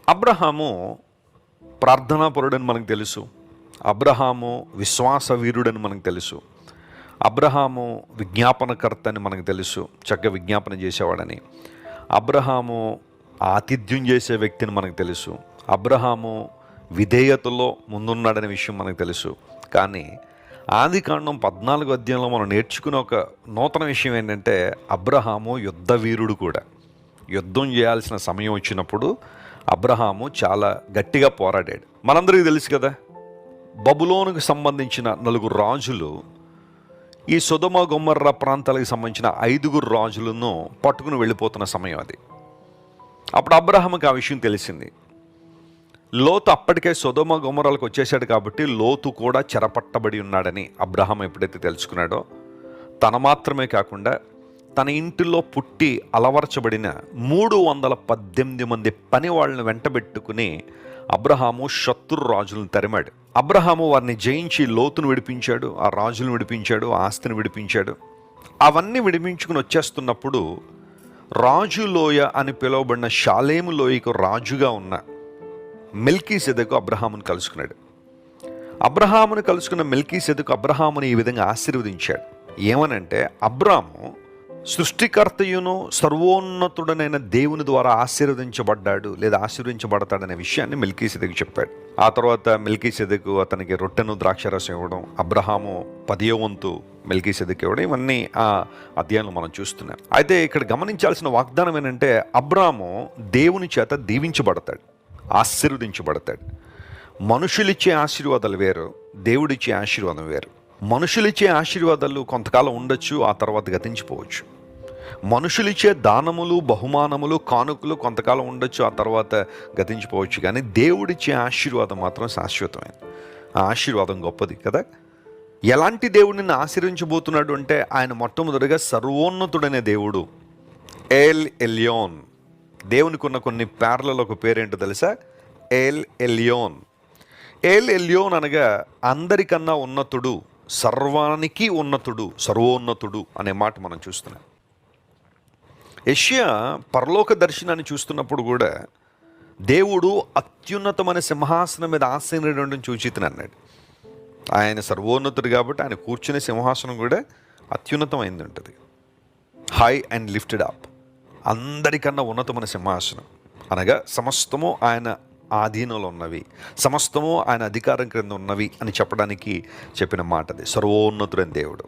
అబ్రహాము ప్రార్థనాపరుడని మనకు తెలుసు. అబ్రహాము విశ్వాస వీరుడని మనకు తెలుసు. అబ్రహాము విజ్ఞాపనకర్త అని మనకు తెలుసు, చక్కగా విజ్ఞాపన చేసేవాడని. అబ్రహాము ఆతిథ్యం చేసే వ్యక్తిని మనకు తెలుసు. అబ్రహాము విధేయతలో ముందున్నాడనే విషయం మనకు తెలుసు. కానీ ఆదికాండం 14వ అధ్యాయంలో మనం నేర్చుకునే ఒక నూతన విషయం ఏంటంటే, అబ్రహాము యుద్ధ వీరుడు కూడా. యుద్ధం చేయాల్సిన సమయం వచ్చినప్పుడు అబ్రహాము చాలా గట్టిగా పోరాడాడు. మనందరికీ తెలుసు కదా, బబులోనుకు సంబంధించిన 4 రాజులు ఈ సొదొమ గొమొర్రా ప్రాంతాలకు సంబంధించిన 5 రాజులను పట్టుకుని వెళ్ళిపోతున్న సమయం అది. అప్పుడు అబ్రహాముకి ఆ విషయం తెలిసింది. లోతు అప్పటికే సొదొమ గొమొర్రాలకు వచ్చేసాడు కాబట్టి లోతు కూడా చెరపట్టబడి ఉన్నాడని అబ్రహాం ఎప్పుడైతే తెలుసుకున్నాడో, తన మాత్రమే కాకుండా తన ఇంటిలో పుట్టి అలవర్చబడిన 318 మంది పని వాళ్ళని వెంటబెట్టుకుని అబ్రహాము శత్రు రాజులను తరిమాడు. అబ్రహాము వారిని జయించి లోతును విడిపించాడు, ఆ రాజులను విడిపించాడు, ఆస్తిని విడిపించాడు. అవన్నీ విడిపించుకుని వచ్చేస్తున్నప్పుడు రాజు లోయ అని పిలువబడిన షాలేము లోయకు రాజుగా ఉన్న మెల్కీసెదెకు అబ్రహామును కలుసుకున్నాడు. అబ్రహామును కలుసుకున్న మెల్కీసెదెకు అబ్రహాముని ఈ విధంగా ఆశీర్వదించాడు. ఏమనంటే, అబ్రాము సృష్టికర్తయును సర్వోన్నతుడనైన దేవుని ద్వారా ఆశీర్వదించబడ్డాడు లేదా ఆశీర్వదించబడతాడనే విషయాన్ని మెల్కీసెదెకు చెప్పాడు. ఆ తర్వాత మెల్కీసెదెకు అతనికి రొట్టెను ద్రాక్షరసం ఇవ్వడం, అబ్రహాము 10వ వంతు మెల్కీసెదెకు ఇవ్వడం, ఇవన్నీ ఆ అధ్యాయంలో మనం చూస్తున్నాం. అయితే ఇక్కడ గమనించాల్సిన వాగ్దానం ఏంటంటే, అబ్రాము దేవుని చేత దీవించబడతాడు, ఆశీర్వదించబడతాడు. మనుషులిచ్చే ఆశీర్వాదాలు వేరు, దేవుడిచ్చే ఆశీర్వాదం వేరు. మనుషులిచ్చే ఆశీర్వాదాలు కొంతకాలం ఉండొచ్చు, ఆ తర్వాత గతించిపోవచ్చు. మనుషులిచ్చే దానములు, బహుమానములు, కానుకలు కొంతకాలం ఉండొచ్చు, ఆ తర్వాత గతించిపోవచ్చు. కానీ దేవుడిచ్చే ఆశీర్వాదం మాత్రం శాశ్వతమైనది. ఆ ఆశీర్వాదం గొప్పది కదా. ఎలాంటి దేవుడు నిన్ను ఆశీర్వించబోతున్నాడు అంటే, ఆయన మొట్టమొదటిగా సర్వోన్నతుడనే దేవుడు. L Elyon. దేవునికి ఉన్న కొన్ని పేర్లలో ఒక పేరేంటో తెలుసా? L Elyon. ఎల్ ఎల్యోన్ అనగా అందరికన్నా ఉన్నతుడు, సర్వానికి ఉన్నతుడు, సర్వోన్నతుడు అనే మాట మనం చూస్తున్నాం. యెషయా పరలోక దర్శనాన్ని చూస్తున్నప్పుడు కూడా దేవుడు అత్యున్నతమైన సింహాసనం మీద ఆసీనుడని చూచితని అన్నాడు. ఆయన సర్వోన్నతుడు కాబట్టి ఆయన కూర్చునే సింహాసనం కూడా అత్యున్నతమైంది ఉంటుంది. High and lifted up. అందరికన్నా ఉన్నతమైన సింహాసనం అనగా సమస్తము ఆయన ఆధీనంలో ఉన్నవి, సమస్తము ఆయన అధికారం క్రింద ఉన్నవి అని చెప్పడానికి చెప్పిన మాట అది. సర్వోన్నతుడైన దేవుడు.